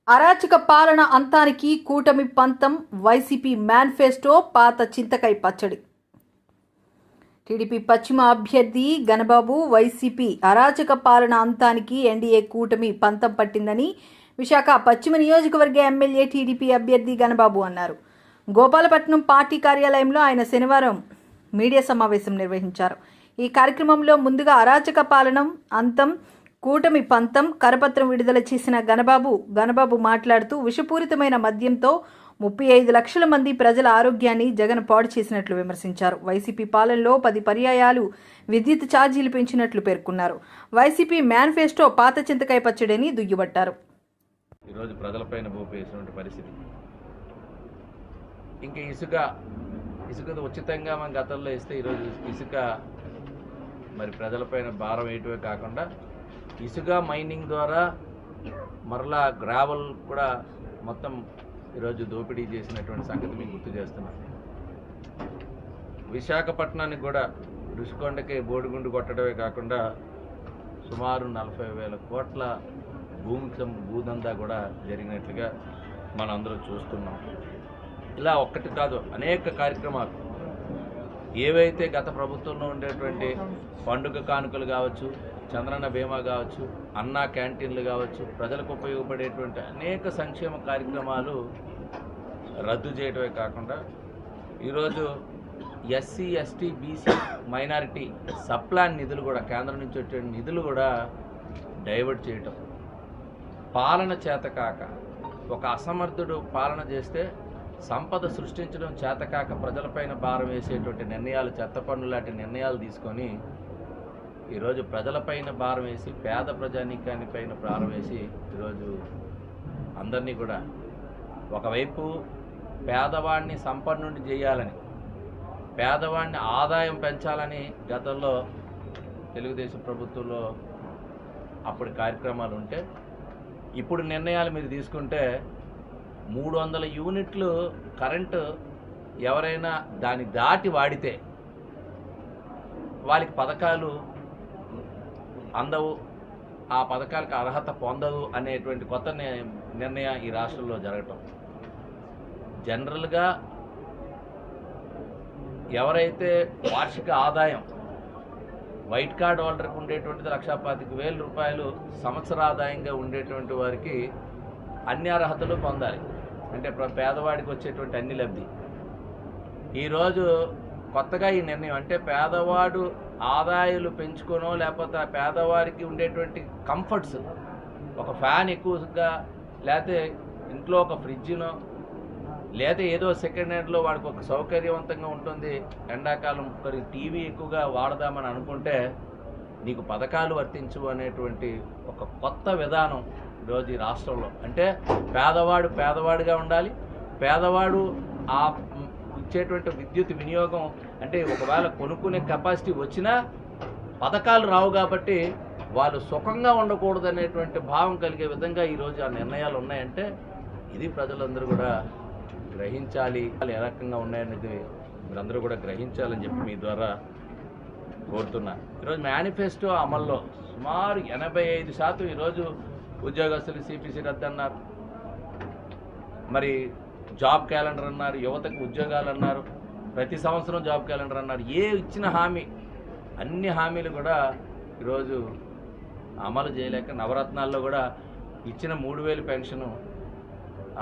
అరాచక పాలన అంతానికి కూటమి పంతం, వైసీపీ మేనిఫెస్టో, పాత చింతకాయ పచ్చడి. టీడీపీ పశ్చిమ అభ్యర్థి గణబాబు, వైసీపీ అరాచక పాలన అంతానికి ఎన్డీఏ కూటమి పంతం పట్టిందని విశాఖ పశ్చిమ నియోజకవర్గ ఎమ్మెల్యే టీడీపీ అభ్యర్థి గణబాబు అన్నారు. గోపాలపట్నం పార్టీ కార్యాలయంలో ఆయన శనివారం మీడియా సమావేశం నిర్వహించారు. ఈ కార్యక్రమంలో ముందుగా అరాచక పాలన అంతం, కూటమి పంతం కరపత్రం విడుదల చేసిన గణబాబు మాట్లాడుతూ విషపూరితమైన మద్యంతో 35 లక్షల మంది ప్రజల ఆరోగ్యాన్ని జగన్ పాడు చేసినట్లు విమర్శించారు. వైసీపీ పాలనలో 10 పర్యాయాలు విద్యుత్ ఛార్జీలు పెంచినట్లు పేర్కొన్నారు. వైసీపీ మేనిఫెస్టో పాత చింతకాయ పచ్చడిని దుయ్యబట్టారు. ఈరోజు ప్రజలపైన మోపేసినటువంటి పరిస్థితి. ఇంకా ఇసుక ఉచితంగా మన గతంలో ఇస్తే ఈరోజు ఇసుక మరి ప్రజలపైన భారం వేయటమే కాకుండా ఇసుక మైనింగ్ ద్వారా మరలా గ్రావెల్ కూడా మొత్తం ఈరోజు దోపిడీ చేసినటువంటి సంగతి మీకు గుర్తు చేస్తున్నాను. విశాఖపట్నానికి కూడా రుషికొండకి బోడిగుండు కొట్టడమే కాకుండా సుమారు 40,000 కోట్ల భూదందా కూడా జరిగినట్లుగా మనందరూ చూస్తున్నాం. ఇలా ఒక్కటి కాదు, అనేక కార్యక్రమాలు ఏవైతే గత ప్రభుత్వంలో ఉండేటువంటి పండుగ కానుకలు కావచ్చు, చంద్రన్న బీమా కావచ్చు, అన్నా క్యాంటీన్లు కావచ్చు, ప్రజలకు ఉపయోగపడేటువంటి అనేక సంక్షేమ కార్యక్రమాలు రద్దు చేయడమే కాకుండా ఈరోజు SC, ST, BC, minority sub plan నిధులు కూడా కేంద్రం నుంచి వచ్చే నిధులు కూడా డైవర్ట్ చేయటం, పాలన చేతకాక ఒక అసమర్థుడు పాలన చేస్తే సంపద సృష్టించడం చేతకాక ప్రజలపైన భారం వేసేటువంటి నిర్ణయాలు, చెత్త పన్ను లాంటి నిర్ణయాలు తీసుకొని ఈరోజు ప్రజలపైన భారం వేసి, పేద ప్రజానీకాని పైన భారం వేసి ఈరోజు అందరినీ కూడా ఒకవైపు పేదవాడిని సంపన్నుడిని చేయాలని, పేదవాడిని ఆదాయం పెంచాలని గతంలో తెలుగుదేశం ప్రభుత్వంలో అప్పటి కార్యక్రమాలు ఉంటే, ఇప్పుడు నిర్ణయాలు మీరు తీసుకుంటే 300 యూనిట్లు కరెంటు ఎవరైనా దాన్ని దాటి వాడితే వాళ్ళకి పథకాలు అందవు, ఆ పథకాలకు అర్హత పొందదు అనేటువంటి కొత్త నిర్ణయం ఈ రాష్ట్రంలో జరగటం. జనరల్గా ఎవరైతే వార్షిక ఆదాయం వైట్ కార్డ్ హోల్డర్కి ఉండేటువంటిది 1,25,000 రూపాయలు సంవత్సర ఆదాయంగా ఉండేటువంటి వారికి అన్ని అర్హతలు పొందాలి. అంటే పేదవాడికి వచ్చేటువంటి అన్ని లబ్ధి. ఈరోజు కొత్తగా ఈ నిర్ణయం అంటే పేదవాడు ఆదాయాలు పెంచుకోనో లేకపోతే ఆ పేదవారికి ఉండేటువంటి కంఫర్ట్స్, ఒక ఫ్యాన్ ఎక్కువగా లేకపోతే ఇంట్లో ఒక ఫ్రిడ్జ్నో లేకపోతే ఏదో సెకండ్ హ్యాండ్లో వాడికి ఒక సౌకర్యవంతంగా ఉంటుంది, ఎండాకాలం టీవీ ఎక్కువగా వాడదామని అనుకుంటే నీకు పథకాలు వర్తించు అనేటువంటి ఒక కొత్త విధానం ఈరోజు ఈ రాష్ట్రంలో. అంటే పేదవాడు పేదవాడిగా ఉండాలి, పేదవాడు ఆ ఇచ్చేటువంటి విద్యుత్ వినియోగం అంటే ఒకవేళ కొనుక్కునే కెపాసిటీ వచ్చినా పథకాలు రావు కాబట్టి వాళ్ళు సుఖంగా ఉండకూడదు అనేటువంటి భావం కలిగే విధంగా ఈరోజు ఆ నిర్ణయాలు ఉన్నాయంటే ఇది ప్రజలందరూ కూడా గ్రహించాలి. ఏ రకంగా ఉన్నాయనేది మీరందరూ కూడా గ్రహించాలని చెప్పి మీ ద్వారా కోరుతున్నా. ఈరోజు మేనిఫెస్టో అమల్లో సుమారు 85% ఈరోజు ఉద్యోగస్తులు సిపిసి రద్దు అన్నారు, మరి జాబ్ క్యాలెండర్ అన్నారు, యువతకు ఉద్యోగాలు అన్నారు, ప్రతి సంవత్సరం జాబ్ క్యాలెండర్ అన్నారు. ఏ ఇచ్చిన హామీ అన్ని హామీలు కూడా ఈరోజు అమలు చేయలేక నవరత్నాల్లో కూడా ఇచ్చిన 3,000 పెన్షను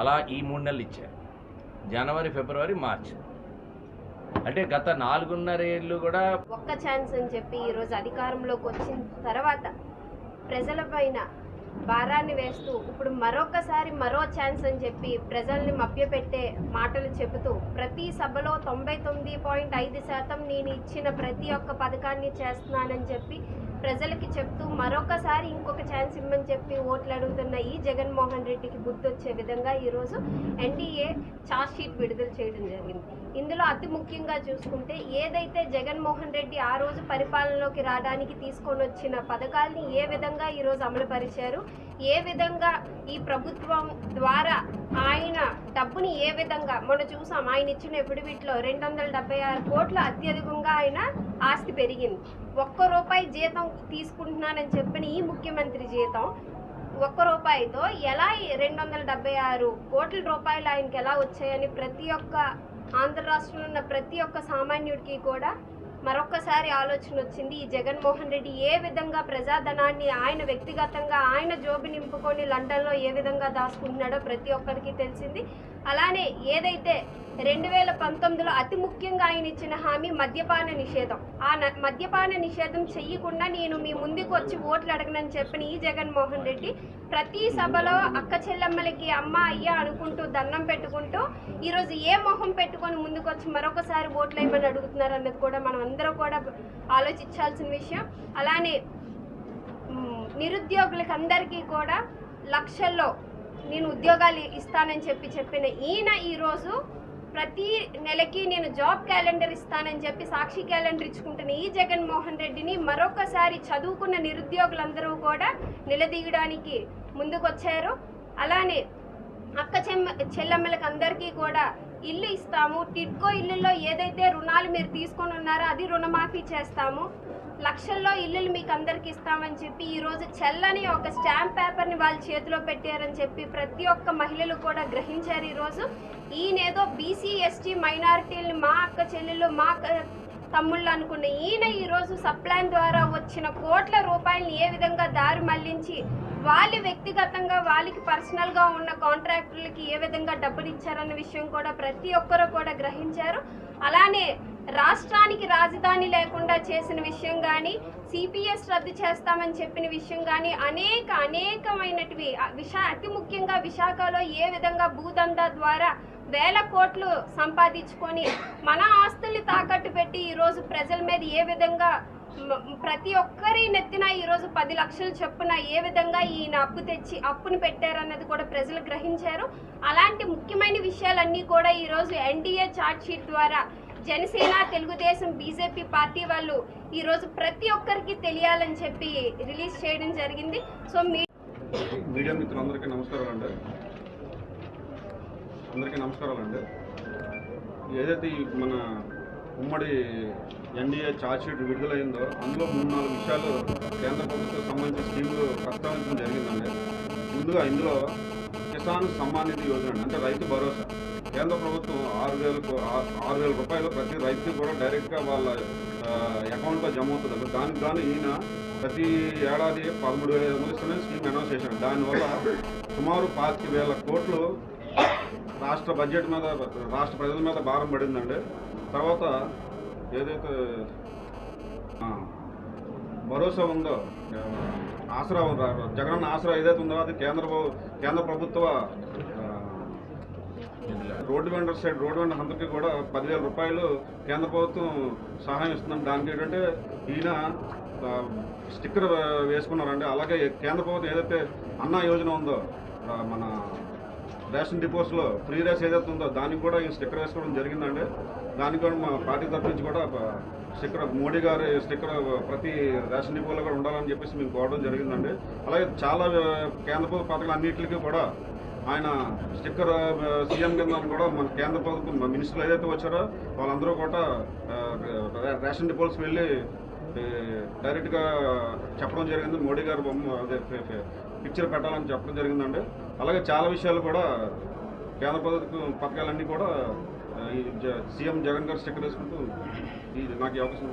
అలా ఈ 3 నెలలు ఇచ్చారు, జనవరి, ఫిబ్రవరి, మార్చి. అంటే గత 4.5 ఏళ్ళు కూడా ఒక్క ఛాన్స్ అని చెప్పి ఈరోజు అధికారంలోకి వచ్చిన తర్వాత ప్రజలపైన భారాన్ని వేస్తూ ఇప్పుడు మరొకసారి మరో ఛాన్స్ అని చెప్పి ప్రజల్ని మభ్యపెట్టే మాటలు చెబుతూ ప్రతి సభలో 99.5% నేను ఇచ్చిన ప్రతి ఒక్క పథకాన్ని చేస్తున్నానని చెప్పి ప్రజలకి చెప్తూ మరొకసారి ఇంకొక ఛాన్స్ ఇమ్మని చెప్పి ఓట్లు అడుగుతున్న ఈ జగన్మోహన్ రెడ్డికి బుద్ధొచ్చే విధంగా ఈరోజు ఎన్డీఏ ఛార్జ్ షీట్ విడుదల చేయడం జరిగింది. ఇందులో అతి ముఖ్యంగా చూసుకుంటే ఏదైతే జగన్మోహన్ రెడ్డి ఆ రోజు పరిపాలనలోకి రావడానికి తీసుకొని వచ్చిన పథకాలని ఏ విధంగా ఈరోజు అమలుపరిచారు, ఏ విధంగా ఈ ప్రభుత్వం ద్వారా ఆయన డబ్బుని ఏ విధంగా మొన్న చూసాం. ఆయన ఇచ్చిన ఎఫిడవిట్లో 276 కోట్ల అత్యధికంగా ఆయన ఆస్తి పెరిగింది. ₹1 జీతం తీసుకుంటున్నానని చెప్పిన ఈ ముఖ్యమంత్రి జీతం ఒక్క రూపాయితో ఎలా 276 కోట్ల రూపాయలు ఆయనకి ఎలా వచ్చాయని ప్రతి ఒక్క ఆంధ్ర రాష్ట్రంలో ఉన్న ప్రతి ఒక్క సామాన్యుడికి కూడా మరొక్కసారి ఆలోచన వచ్చింది. ఈ జగన్మోహన్ రెడ్డి ఏ విధంగా ప్రజాధనాన్ని ఆయన వ్యక్తిగతంగా ఆయన జోబు నింపుకొని లండన్లో ఏ విధంగా దాచుకుంటున్నాడో ప్రతి ఒక్కరికి తెలిసింది. అలానే ఏదైతే 2019లో అతి ముఖ్యంగా ఆయన ఇచ్చిన హామీ మద్యపాన నిషేధం, ఆ మద్యపాన నిషేధం చెయ్యకుండా నేను మీ ముందుకు వచ్చి ఓట్లు అడగనని చెప్పిన ఈ జగన్మోహన్ రెడ్డి ప్రతి సభలో అక్క చెల్లెమ్మలకి అమ్మ అయ్యా అనుకుంటూ దండం పెట్టుకుంటూ ఈరోజు ఏ మొహం పెట్టుకొని ముందుకు వచ్చి మరొకసారి ఓట్లు వేయమని అడుగుతున్నారు అన్నది కూడా మనం అందరూ కూడా ఆలోచించాల్సిన విషయం. అలానే నిరుద్యోగులకు అందరికీ కూడా లక్షల్లో నేను ఉద్యోగాలు ఇస్తానని చెప్పిన ఈయన ఈరోజు ప్రతి నెలకి నేను జాబ్ క్యాలెండర్ ఇస్తానని చెప్పి సాక్షి క్యాలెండర్ ఇచ్చుకుంటున్న ఈ జగన్మోహన్ రెడ్డిని మరొకసారి చదువుకున్న నిరుద్యోగులందరూ కూడా నిలదీయడానికి ముందుకొచ్చారు. అలానే అక్క చెల్లెమ్మలకు అందరికీ కూడా ఇల్లు ఇస్తాము, టిడ్కో ఇల్లుల్లో ఏదైతే రుణాలు మీరు తీసుకొని ఉన్నారో అది రుణమాఫీ చేస్తాము, లక్షల్లో ఇల్లులు మీకు అందరికి ఇస్తామని చెప్పి ఈరోజు చెల్లని ఒక స్టాంప్ పేపర్ని వాళ్ళ చేతిలో పెట్టారని చెప్పి ప్రతి ఒక్క మహిళలు కూడా గ్రహించారు. ఈరోజు ఈయనేదో బీసీ ఎస్టీ మైనారిటీలని మా అక్క చెల్లెళ్ళు మా తమ్ముళ్ళు అనుకున్న ఈయన ఈరోజు సప్లాన్ ద్వారా వచ్చిన కోట్ల రూపాయలని ఏ విధంగా దారి మళ్లించి వాళ్ళు వ్యక్తిగతంగా వాళ్ళకి పర్సనల్గా ఉన్న కాంట్రాక్టులకి ఏ విధంగా డబ్బులు ఇచ్చారన్న విషయం కూడా ప్రతి ఒక్కరూ కూడా గ్రహించారు. అలానే రాష్ట్రానికి రాజధాని లేకుండా చేసిన విషయం కానీ, సిపిఎస్ రద్దు చేస్తామని చెప్పిన విషయం కానీ అనేకమైనటివి అతి ముఖ్యంగా విశాఖలో ఏ విధంగా భూదందా ద్వారా వేల కోట్లు సంపాదించుకొని మన ఆస్తుల్ని తాకట్టు పెట్టి ఈరోజు ప్రజల మీద ఏ విధంగా ప్రతి ఒక్కరి నెత్తిన ఈరోజు 10 లక్షలు చొప్పున ఏ విధంగా ఈయన అప్పు తెచ్చి అప్పుని పెట్టారన్నది కూడా ప్రజలు గ్రహించారు. అలాంటి ముఖ్యమైన విషయాలన్నీ కూడా ఈరోజు ఎన్డీఏ చార్ట్ షీట్ ద్వారా జనసేన, తెలుగుదేశం, బీజేపీ పార్టీ వాళ్ళు ఈరోజు ప్రతి ఒక్కరికి తెలియాలని చెప్పి రిలీజ్ చేయడం జరిగింది. సో మీడియా మిత్రులందరికీ నమస్కారాలండి. ఏదైతే మన ఉమ్మడి ఎన్డీఏ ఛార్జ్ షీట్ విడుదలైందో అందులో 3-4 విషయాలు కేంద్ర ప్రభుత్వం సంబంధించిన స్కీములు ప్రస్తావించడం జరిగిందండి. ముందుగా ఇందులో కిసాన్ సమ్మాన్ నిధి యోజన అంటే రైతు భరోసా. కేంద్ర ప్రభుత్వం 6,000 రూపాయలు ప్రతి రైతుకి కూడా డైరెక్ట్గా వాళ్ళ అకౌంట్లో జమ అవుతుంది. దానికి గాను ఈయన ప్రతి ఏడాది 13,500 ఇస్తామని స్కీమ్ అనౌన్స్ చేశాడు. దానివల్ల సుమారు 25,000 కోట్లు రాష్ట్ర బడ్జెట్ మీద, రాష్ట్ర ప్రజల మీద భారం పడిందండి. తర్వాత ఏదైతే భరోసా ఉందో, ఆసరా జగనన్న ఆసరా ఏదైతే ఉందో అది కేంద్ర ప్రభుత్వ రోడ్డు వెండర్స్ అందరికీ కూడా 10,000 రూపాయలు కేంద్ర ప్రభుత్వం సహాయం ఇస్తుందండి. దానికి ఏంటంటే ఈయన స్టిక్కర్ వేసుకున్నారండి. అలాగే కేంద్ర ప్రభుత్వం ఏదైతే అన్నా యోజన ఉందో, మన రేషన్ డిపోస్లో ఫ్రీ రేస్ ఏదైతే ఉందో దానికి కూడా ఈ స్టిక్కర్ వేసుకోవడం జరిగిందండి. దానికి కూడా మా పార్టీ తరఫు నుంచి కూడా స్టిక్కర్, మోడీ గారి స్టిక్కర్ ప్రతి రేషన్ డిపోలో కూడా ఉండాలని చెప్పేసి మేము కోరడం జరిగిందండి. అలాగే చాలా కేంద్ర ప్రభుత్వ పథకాలు అన్నింటికి కూడా ఆయన స్టిక్కర్ సీఎం కింద కూడా మన కేంద్ర ప్రభుత్వం మినిస్టర్లు ఏదైతే వచ్చారో వాళ్ళందరూ కూడా రేషన్ డిపోల్స్కి వెళ్ళి డైరెక్ట్గా చెప్పడం జరిగింది. మోడీ గారు బొమ్మ అదే పిక్చర్ పెట్టాలని చెప్పడం జరిగిందండి. అలాగే చాలా విషయాలు కూడా కేంద్ర ప్రభుత్వ పథకాలన్నీ కూడా సీఎం జగన్ గారు స్టిక్కర్ వేసుకుంటూ నాకు ఈ అవకాశం